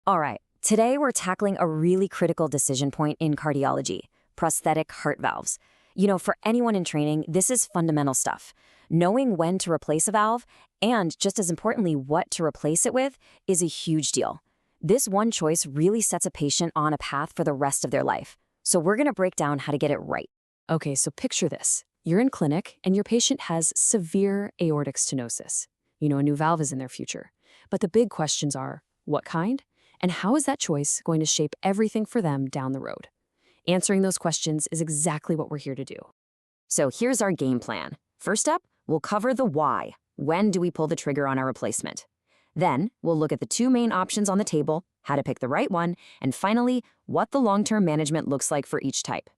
All right, today we're tackling a really critical decision point in cardiology, prosthetic heart valves. For anyone in training, this is fundamental stuff. Knowing when to replace a valve, and just as importantly, what to replace it with, is a huge deal. This one choice really sets a patient on a path for the rest of their life. So we're going to break down how to get it right. Okay, so picture this. You're in clinic and your patient has severe aortic stenosis. A new valve is in their future. But the big questions are, what kind? And how is that choice going to shape everything for them down the road? Answering those questions is exactly what we're here to do. So here's our game plan. First up, we'll cover the why. When do we pull the trigger on our replacement? Then, we'll look at the two main options on the table, how to pick the right one, and finally, what the long-term management looks like for each type.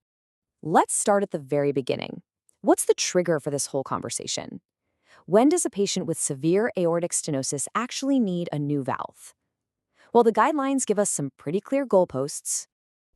Let's start at the very beginning. What's the trigger for this whole conversation? When does a patient with severe aortic stenosis actually need a new valve? Well, the guidelines give us some pretty clear goalposts.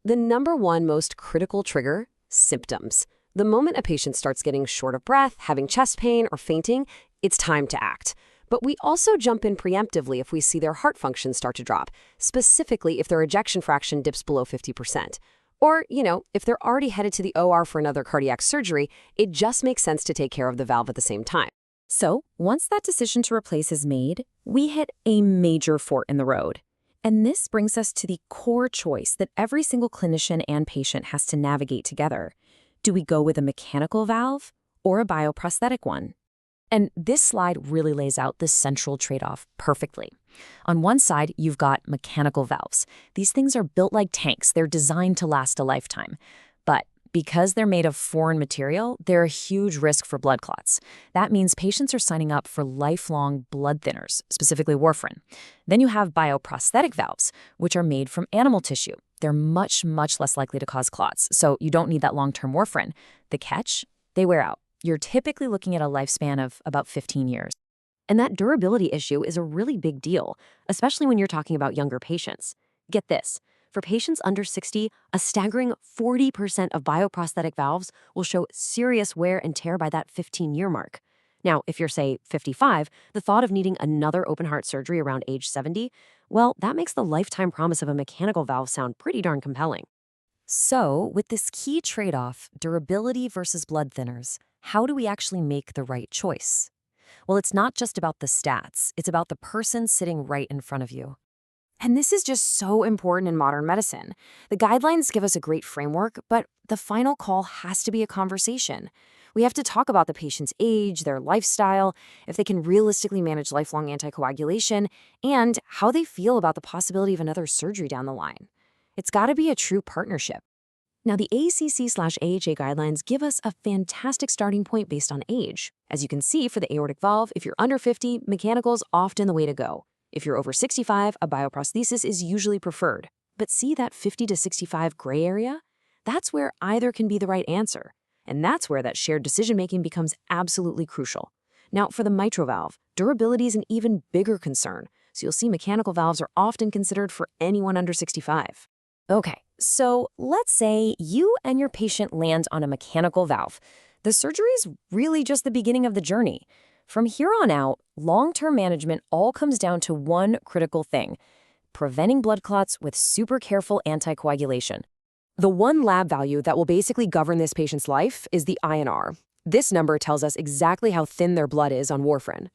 The number one most critical trigger, symptoms. The moment a patient starts getting short of breath, having chest pain, or fainting, it's time to act. But we also jump in preemptively if we see their heart function start to drop, specifically if their ejection fraction dips below 50%. Or, if they're already headed to the OR for another cardiac surgery, it just makes sense to take care of the valve at the same time. So, once that decision to replace is made, we hit a major fork in the road. And this brings us to the core choice that every single clinician and patient has to navigate together. Do we go with a mechanical valve or a bioprosthetic one? And this slide really lays out the central trade-off perfectly. On one side, you've got mechanical valves. These things are built like tanks. They're designed to last a lifetime. But because they're made of foreign material, they're a huge risk for blood clots. That means patients are signing up for lifelong blood thinners, specifically warfarin. Then you have bioprosthetic valves, which are made from animal tissue. They're much, much less likely to cause clots, so you don't need that long-term warfarin. The catch? They wear out. You're typically looking at a lifespan of about 15 years. And that durability issue is a really big deal, especially when you're talking about younger patients. Get this. For patients under 60, a staggering 40% of bioprosthetic valves will show serious wear and tear by that 15-year mark. Now, if you're, say, 55, the thought of needing another open-heart surgery around age 70, well, that makes the lifetime promise of a mechanical valve sound pretty darn compelling. So, with this key trade-off, durability versus blood thinners, how do we actually make the right choice? Well, it's not just about the stats. It's about the person sitting right in front of you. And this is just so important in modern medicine. The guidelines give us a great framework, but the final call has to be a conversation. We have to talk about the patient's age, their lifestyle, if they can realistically manage lifelong anticoagulation, and how they feel about the possibility of another surgery down the line. It's got to be a true partnership. Now, the ACC/AHA guidelines give us a fantastic starting point based on age. As you can see, for the aortic valve, if you're under 50, mechanical's often the way to go. If you're over 65, a bioprosthesis is usually preferred. But see that 50 to 65 gray area? That's where either can be the right answer. And that's where that shared decision-making becomes absolutely crucial. Now, for the mitral valve, durability is an even bigger concern. So you'll see mechanical valves are often considered for anyone under 65. Okay, so let's say you and your patient land on a mechanical valve. The surgery is really just the beginning of the journey. From here on out, long-term management all comes down to one critical thing: preventing blood clots with super careful anticoagulation. The one lab value that will basically govern this patient's life is the INR. This number tells us exactly how thin their blood is on warfarin.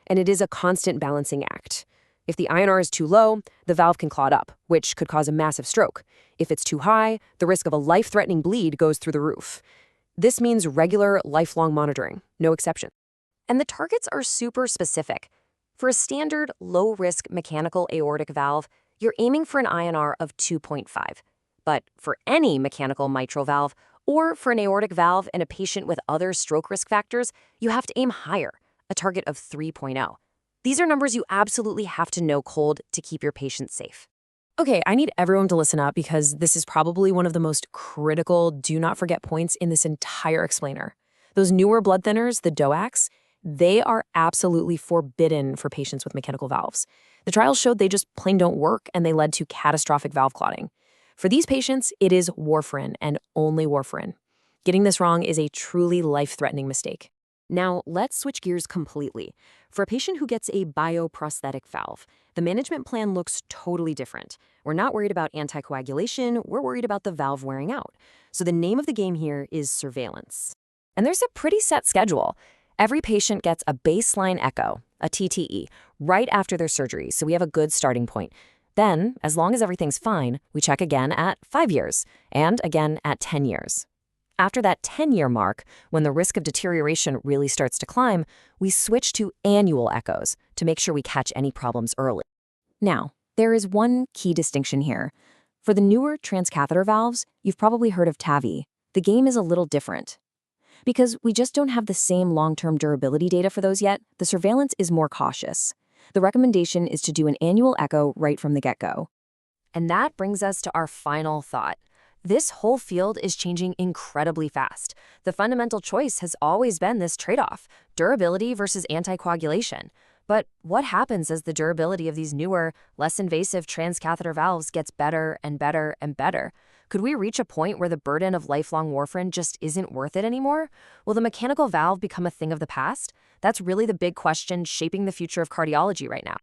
And it is a constant balancing act. If the INR is too low, the valve can clot up, which could cause a massive stroke. If it's too high, the risk of a life-threatening bleed goes through the roof. This means regular, lifelong monitoring, no exception. And the targets are super specific. For a standard, low-risk mechanical aortic valve, you're aiming for an INR of 2.5. But for any mechanical mitral valve, or for an aortic valve in a patient with other stroke risk factors, you have to aim higher, a target of 3.0. These are numbers you absolutely have to know cold to keep your patient safe. Okay, I need everyone to listen up because this is probably one of the most critical do not forget points in this entire explainer. Those newer blood thinners, the DOACs, they are absolutely forbidden for patients with mechanical valves. The trials showed they just plain don't work and they led to catastrophic valve clotting. For these patients, it is warfarin and only warfarin. Getting this wrong is a truly life-threatening mistake. Now, let's switch gears completely. For a patient who gets a bioprosthetic valve, the management plan looks totally different. We're not worried about anticoagulation, we're worried about the valve wearing out. So the name of the game here is surveillance. And there's a pretty set schedule. Every patient gets a baseline echo, a TTE, right after their surgery, so we have a good starting point. Then, as long as everything's fine, we check again at 5 years, and again at 10 years. After that 10-year mark, when the risk of deterioration really starts to climb, we switch to annual echoes to make sure we catch any problems early. Now, there is one key distinction here. For the newer transcatheter valves, you've probably heard of TAVI. The game is a little different. Because we just don't have the same long-term durability data for those yet, the surveillance is more cautious. The recommendation is to do an annual echo right from the get-go. And that brings us to our final thought. This whole field is changing incredibly fast. The fundamental choice has always been this trade-off, durability versus anticoagulation. But what happens as the durability of these newer, less invasive transcatheter valves gets better and better and better? Could we reach a point where the burden of lifelong warfarin just isn't worth it anymore? Will the mechanical valve become a thing of the past? That's really the big question shaping the future of cardiology right now.